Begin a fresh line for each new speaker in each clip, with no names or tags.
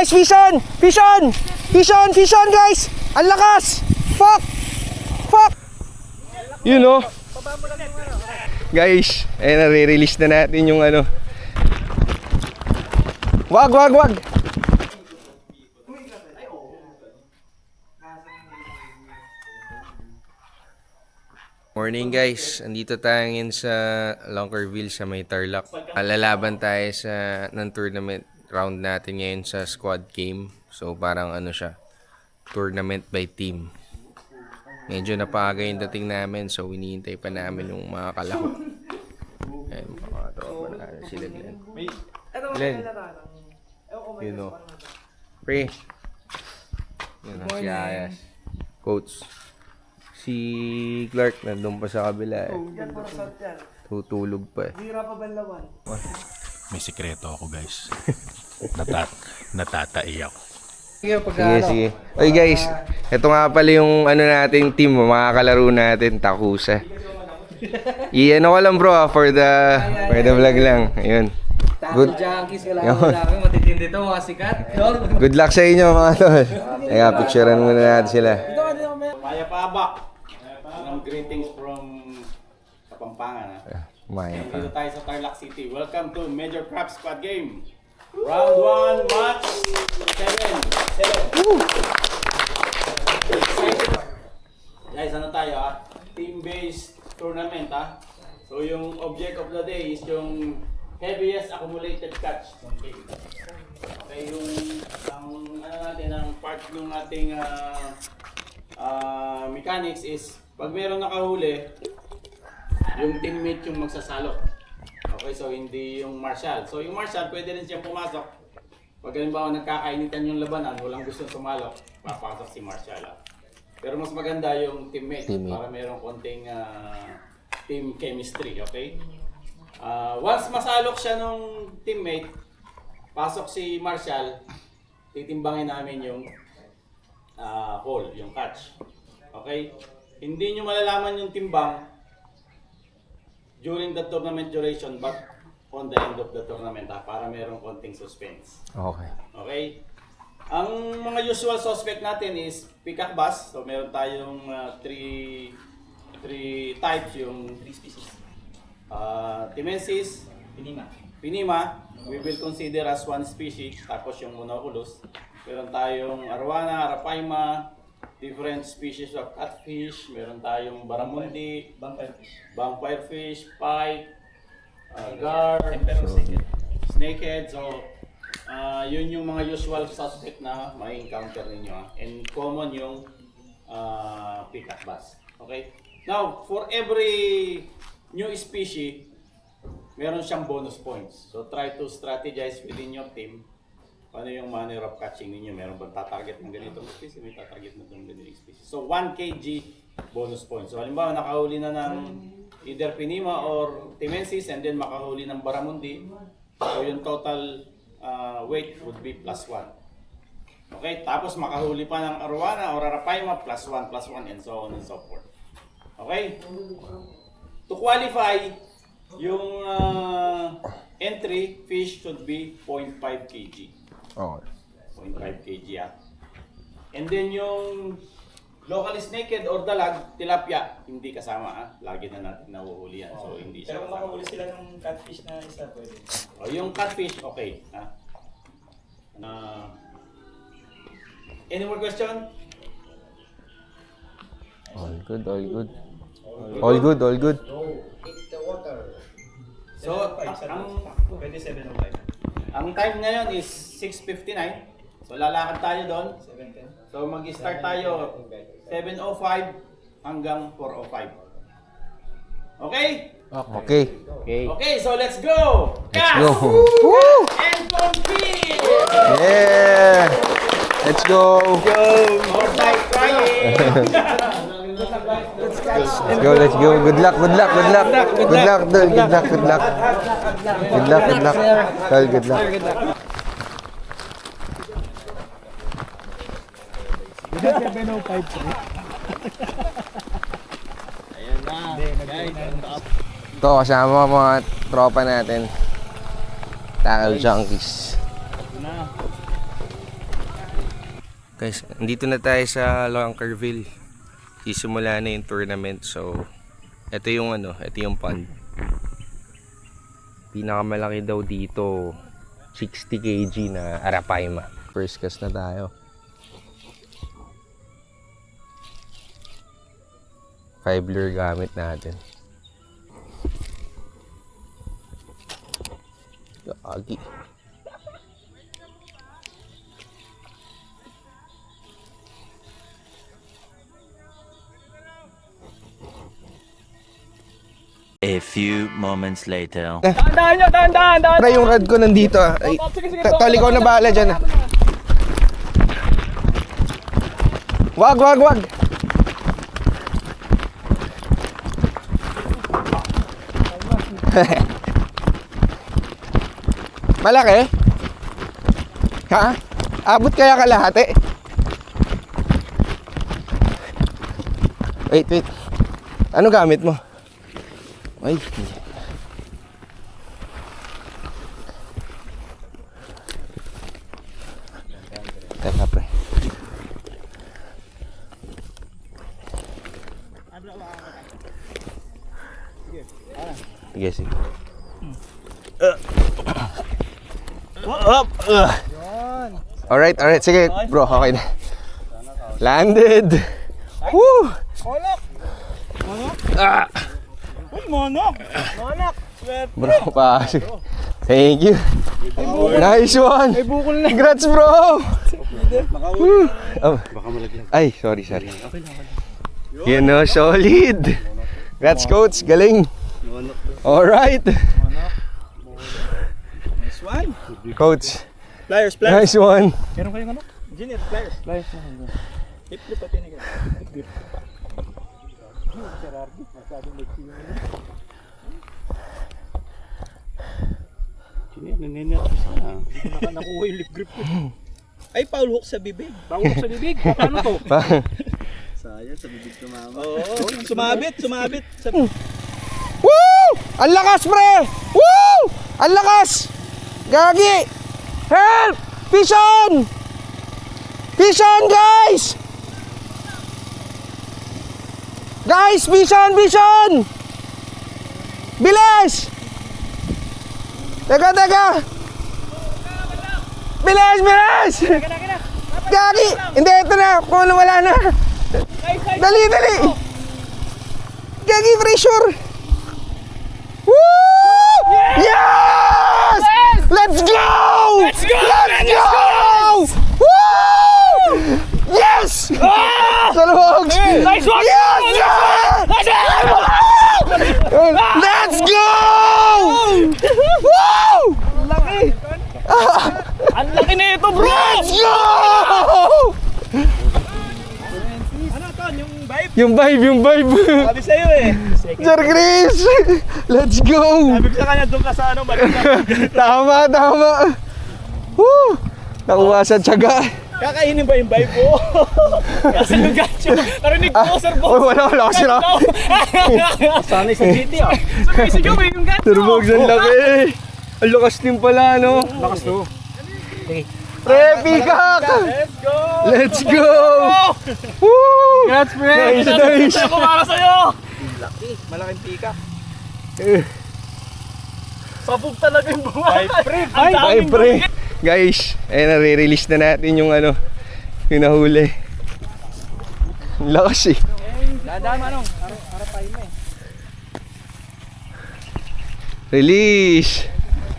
guys, vision! Vision! Vision! Vision guys! Ang lakas! Fuck! Fuck! You know? Guys, ayun, nare-release na natin yung ano. Wag! Morning guys, andito tayo ngayon sa Loncarville sa may Tarlac. Lalaban tayo sa ng tournament round natin ngayon sa squad game. So parang ano siya, tournament by team. Medyo napaaga yung dating namin, so hinihintay pa namin yung mga kalahok. Ayan, mga tropa na sila Glenn. Glenn, you know. Pre, yun na si Ayas. Coach. Si Clark nandun pa sa kabila eh. Tutulog pa eh.
May sikreto ako guys. Natatai ako.
Sige. Oy guys, ito nga pala yung ano nating team, mga kalaro natin, Takusa. I-ano ko lang bro for the vlog lang. Ayun. Good.
Matitindi to mga sikat.
Good luck sa inyo mga tol. Teka, picturean muna natin sila.
Maya Pabak. Greetings from Kapampangan.
Maya pa.
Dito tayo sa Tarlac City. Welcome to Major Crab Squad Game. Round 1, match 7. Guys, ano tayo team-based tournament So yung object of the day is yung heaviest accumulated catch. Okay, yung ang part ng ating mechanics is pag meron nakahuli, yung teammate yung magsasalo. Okay, so hindi yung marshal. So yung marshal, pwede rin siyang pumasok. Pag halimbawa nagkakainitan yung labanan, walang gustong sumalo, papasok si marshal. Pero mas maganda yung teammate. Para merong konting team chemistry, okay? Once masalok siya nung teammate, pasok si marshal, titimbangin namin yung hole, yung catch. Okay? Hindi nyo malalaman yung timbang during the tournament duration but on the end of the tournament para merong konting suspense.
Okay.
Okay? Ang mga usual suspect natin is peacock bass. So meron tayong three types, yung 3 species. Timensis, Pinima, we will consider as one species, tapos yung monoculus. Meron tayong Arowana, Arapaima, different species of catfish, meron tayong Barramundi, vampire fish, pike, gar, snakehead. So, yun yung mga usual suspect na may encounter ninyo. And common yung peacock bass. Okay? Now, for every new species, meron siyang bonus points. So, try to strategize within your team. Ano yung manner of catching ninyo? Meron bang tatarget ng ganitong species? May tatarget na ng ganitong species. So, 1 kg bonus points. So, halimbawa, nakahuli na ng either Pinima or Timensis and then makahuli ng Barramundi. So, yung total weight would be +1. Okay? Tapos, makahuli pa ng Arowana or Arapaima, +1, and so on and so forth. Okay? To qualify, yung entry fish should be 0.5 kg.
Okay.
0.5 kg And then yung local naked or dalag, tilapia, hindi kasama Lagi na natin nahuhuli yan. So hindi siya.
Pero kung makahuli sila ng catfish na isa, pwede.
Yung catfish, okay. Any more question?
All good. All good.
So,
Pwede 705.
ang time ngayon is 6:59. So lalakad tayo doon.
710.
So mag-start tayo 7:05 hanggang 4:05. Okay? Okay, so let's go! Cast!
Woo!
And compete!
Yeah! Let's go!
More like trying!
Let's go. Good luck. Tol. Good luck. Tol, good luck.
Ayan na, guys.
Ito, kasama mga tropa natin. Tackle junkies. Guys, andito na tayo sa Loncarville. Isimula na yung tournament. So, ito yung ito yung pond. Pinakamalaki daw dito, 60 kg na Arapaima. First cast na tayo. 5 lure gamit natin. Gagi.
A few moments later.
Dahan nyo, dahan.
Pre, yung rad ko nandito ah. Ay, Tol, ikaw na bahala dyan ah. Wag. Malaki? Ha? Abot kaya kalahati? Wait. Ano gamit mo? Ay. Teka, pre. Sige. Alright. Sige, bro. Okay na. Landed. Woo!
Monok!
Bro, pasok. Thank you. Nice one. Congrats, bro. Woo. Oh. Ay, sorry. Yun no, solid. Congrats, coach. Galing. Alright.
Nice one.
Coach.
Pliers.
Nice one.
Meron kayong ano? Engineer, pliers. Pliers na. Hip-grip pati na ganyan. Hip-grip. Nakuha yung lip grip ko. Ay, foul hook sa bibig. Foul hook sa bibig? Paano to? Sayang, sa bibig tumama. Oo, sumabit.
Woo! Ang lakas, pre! Woo! Ang lakas! Gagi! Help! Fish on, guys! Guys, fish on! Bilis! Teka! Bilis! Gagi! Hindi, ito na. Kung wala na. Dali! Gagi, pressure! Woo! Yes! Let's go! Woo! Yes! Salubog!
Nice one!
Yes! Let's go! Woo!
Ang laki na ito, bro!
Let's go!
Ano to? Yung vibe?
Yung vibe.
Sabi sa'yo eh.
Sir Chris! Let's go!
Sabi ko sa kanya, doon ka sa ano, balik na.
Tama. Woo! Nakuha sa tiyaga.
Kakainin ba yung vibe mo? Kasi yung gacho. Narinig ko, sir boss.
Wala kasi na.
Sanay sa GT ah. Sumisigyo ba yung gacho?
Turbog ang laki. Ang lakas din pala, no?
Lakas to.
Pre, pikak!
Let's go!
Let's go! Woo!
Congrats, pre!
Nice.
Ako para sa'yo! Malaking pika. Sabog talaga yung buwan.
Ay, pre. Guys, nare-release na natin yung yung nahuli. Ang lakas eh.
Dadaan manong. Harapay mo eh.
Release!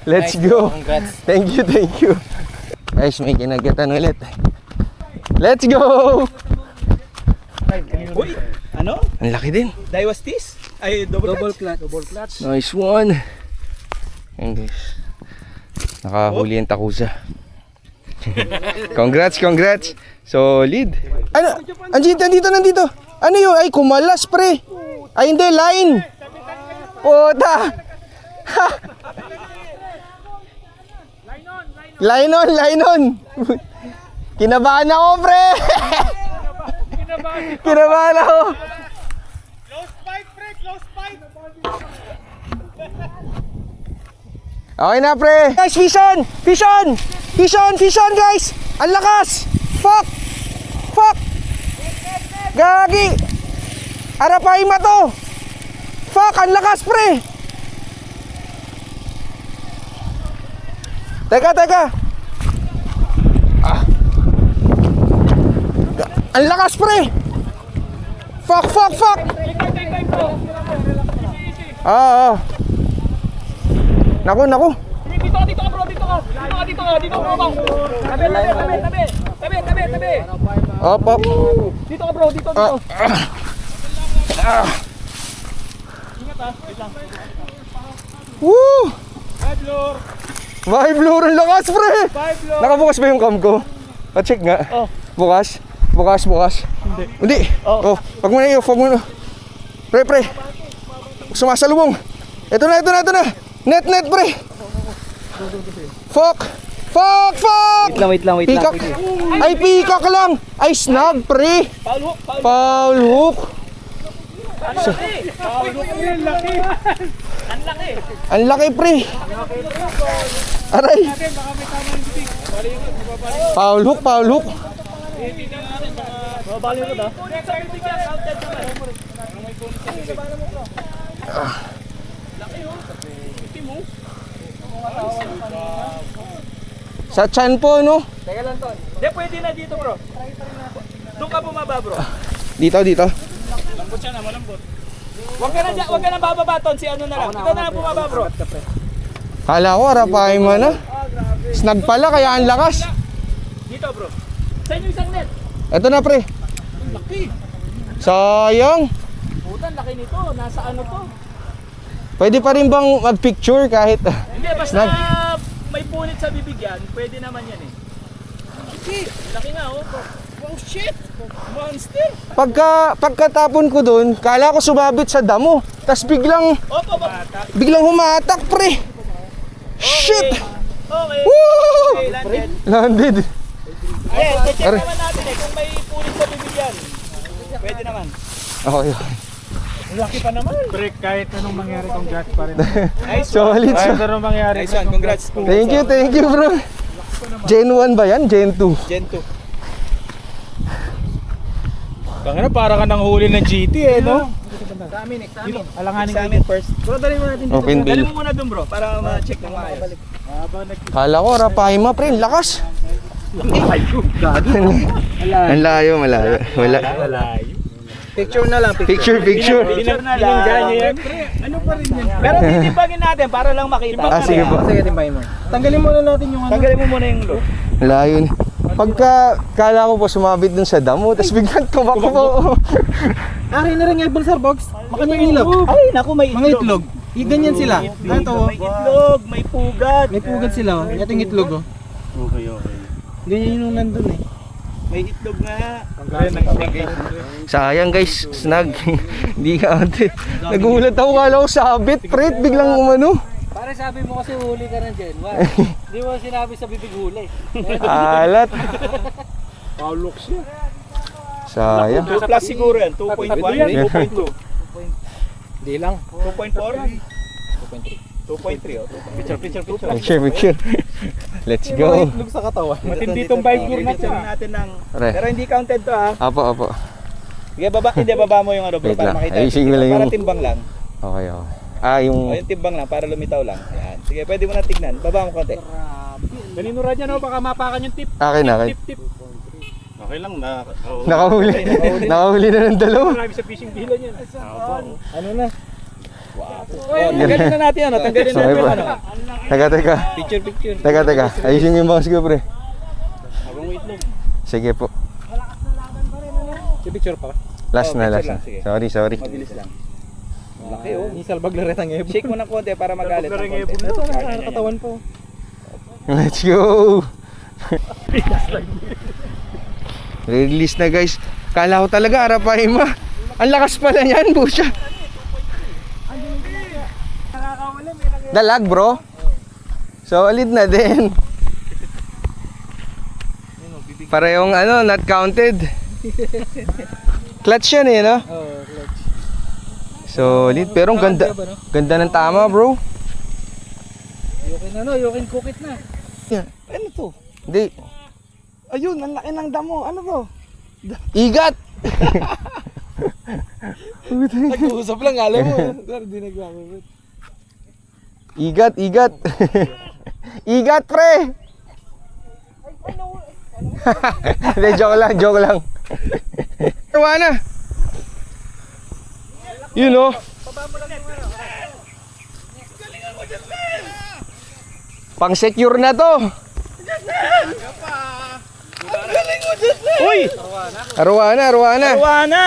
Let's go!
Congrats.
Thank you. Guys, may kinagatan ulit. Let's go!
Uy! Ano?
Ang laki din.
Daiwas tis? Ay, double clutch.
Nice one. Ayan guys. Nakahuli yung takusa. Congrats. Solid. Ano? Nandito. Ano yun? Ay, kumalas pre. Ay, hindi. Line. Puta. Line on. Kinabahan ako, pre. Kinabahan ako. Okay na, pre. Guys, fish on, guys. Ang lakas. Fuck. Gagi! Arapaima to! Fuck! Ang lakas, pre! Teka! Ang lakas, pre! Fuck! Naku!
Dito ka bro. Tabi.
Op.
Dito ka bro, dito.
Woo!
Five lure.
Vibe lure, ang lakas, pre!
Five lure.
Nakabukas ba yung cam ko? Pa-check nga.
Oh.
Bukas. Hindi. Oh, wag mo na. Pre. Sumasalubong. Ito na. Net, pre. Fuck.
Wait lang.
Peacock. Ay, peacock lang. Ay, snag, pre. Foul hook. Ang laki, pre. Aray. Foul hook. Sa chan po, no?
Teka lang to. Hindi, pwede na dito bro. Doon ka bumaba bro.
Dito.
Lambot siya na, malambot. Huwag ka na bababa ton, si ano na lang. Ikaw na lang bumaba bro.
Kala ko, arapahin mo na. Snag pala, kaya ang lakas.
Dito bro. Sa inyo isang net.
Ito na, pre.
Laki.
Sayang.
Putan, laki nito. Nasa ano to?
Pwede pa rin bang mag-picture kahit...
Hindi, basta
Snag.
may punit sa bibigyan, pwede naman yan eh. Laki nga oh. Wow, shit! Monster!
Pagkatapon ko dun, kala ko sumabit sa damo. Tapos biglang humatak, pre. Shit!
Okay.
Woo!
Landed.
Landed.
Check
Aray.
naman natin eh kung may punit sa bibigyan. Pwede naman.
Okay.
Laki pa naman.
Break, kahit anong mangyari, congrats pa rin.
Solid.
Kahit anong mangyari.
Nice one, congrats.
Thank you, bro. Gen 1 ba yan? Gen 2?
Gen 2.
Kaya para ka nang huli ng GT eh, no?
Examine.
Alanganin ka
Examine first. Bro, dali mo natin dito.
Open
Dali
bill.
mo muna dun bro, para ma-check ng maayos.
Kala ko, arapahin mo, pre. Ang lakas. Ang layo. Wala.
Picture na lang.
Picture.
Picture na lang.
Ano pa rin yan?
Pero titimbangin natin para lang makita.
Sige po.
Sige, timbangin mo.
Tanggalin muna natin yung ano.
Tanggalin mo muna yung loop.
Layo ni. Pagka kala ko po sumabit dun sa damo, tapos biglang tumakbo.
Ari na rin nga, sir, box. Makanya yung ilaw.
Ay, naku, may
Mga itlog. Ganyan sila. Ito,
May itlog, may pugat.
may pugad sila. Ito yung itlog, oh.
Okay.
Ganyan yung nandun eh.
May itlog nga.
Sayang guys, snag. Hindi ka ate. Nagulat ako, kala ko sabit, pre. Biglang umano.
Pare sabi mo kasi huli ka ng Gen 1. Hindi mo sinabi sa bibig huli.
Alat.
Paulok siya.
Sayang.
2 plus siguro yan. 2.1, 2.2.
Hindi lang.
2.4? 2.3. Oh.
Picture. Let's go.
Itlog sa katawan. Matindi itong Bible na to.
Picture natin ng...
Re.
Pero hindi counted to ha.
Apo.
Sige, baba mo yung ano bro
Wait
para
lang.
makita.
Ayusin ko lang
Para
yung-
timbang lang.
Okay. Yung...
O, yung timbang lang para lumitaw lang. Ayan. Sige, pwede mo na tignan. Baba mo konti.
Naninura dyan, oh. Baka mapakan yung tip.
Akin.
Tip.
Okay lang na.
Nakahuli na ng dalawa.
Marami sa fishing bilan yan.
Ano na? Wow. Oh, tanggalin na natin ano. Tanggalin
Okay
natin
po.
ano.
Teka.
Picture.
Teka. Ayusin yung box ko, pre.
Habang itlog.
Sige po.
Si picture pa.
Last
Oh,
na.
picture lang, sige.
Sorry.
Mabilis lang. Laki oh.
Ni salbaglaret ang ebon.
Shake mo ng konti para magalit ng konti.
Ito, katawan po.
Let's go. Release na guys. Kala ko talaga arapahin mo. Ang lakas pala niyan, busya. Dalag, bro. Solid na din. Parehong not counted. Clutch yan no?
Oo, clutch.
Solid, pero ang ganda. Ganda ng tama, bro.
You can cook it na.
Ano to?
Hindi.
Ayun, ang laki ng damo. Ano to?
Igat.
Nag-uusap lang, alam mo. Sir, di nagmamabot.
Igat, igat. Igat, pre! Hindi, joke lang, joke lang. Arwana! Yun o. Pang-secure na to.
Uy!
Arwana, arwana.
Arwana!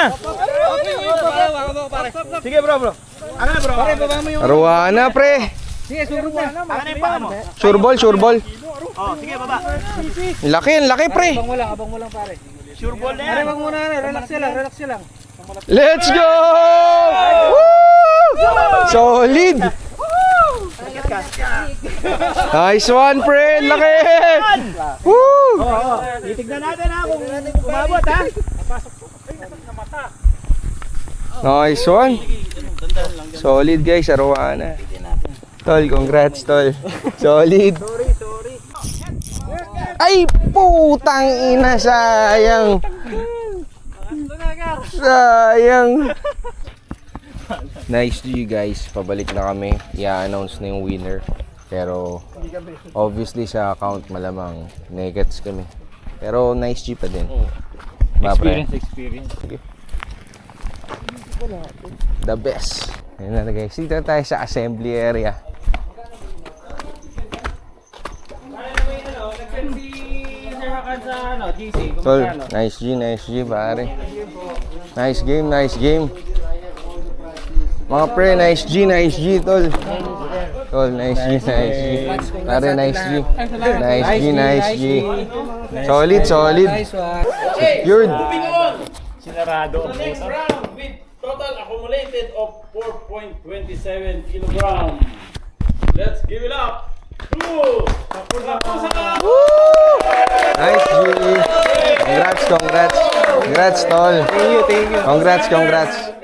Sige bro. Ano na bro? Pare, baba mo yung...
Arwana, pre.
Sige, surog na.
Ano yung paa mo?
Sureball, sureball.
Oh, sige baba.
Laki, laki, pre.
Abang mo lang pare.
Sure ball na
Pare,
yan.
wag mo na, relax lang.
Let's go! Woo! Solid! Nice one, pre. Laki! Woo!
Titignan natin ha kung umabot ha.
Nice one. Solid, guys. Arwana. Tol, congrats, tol. Solid. Ay, putang ina, sayang. Sayang. Nice G, guys. Pabalik na kami. I-announce na yung winner. Pero obviously sa account malamang negats kami. Pero nice G pa din. Experience. Sige. The best. Ayun na guys. Dito na tayo sa assembly area. Tol, nice G, pare. Nice game. Mga pre, nice G, tol. Tol, nice G. Pare, nice G. Solid. Secured.
Sinarado ang
Next
puta.
round with total accumulated of 4.27 kilogram. Let's give it up to Kapusa!
Nice G. Congrats, tol.
Thank you.
Congrats.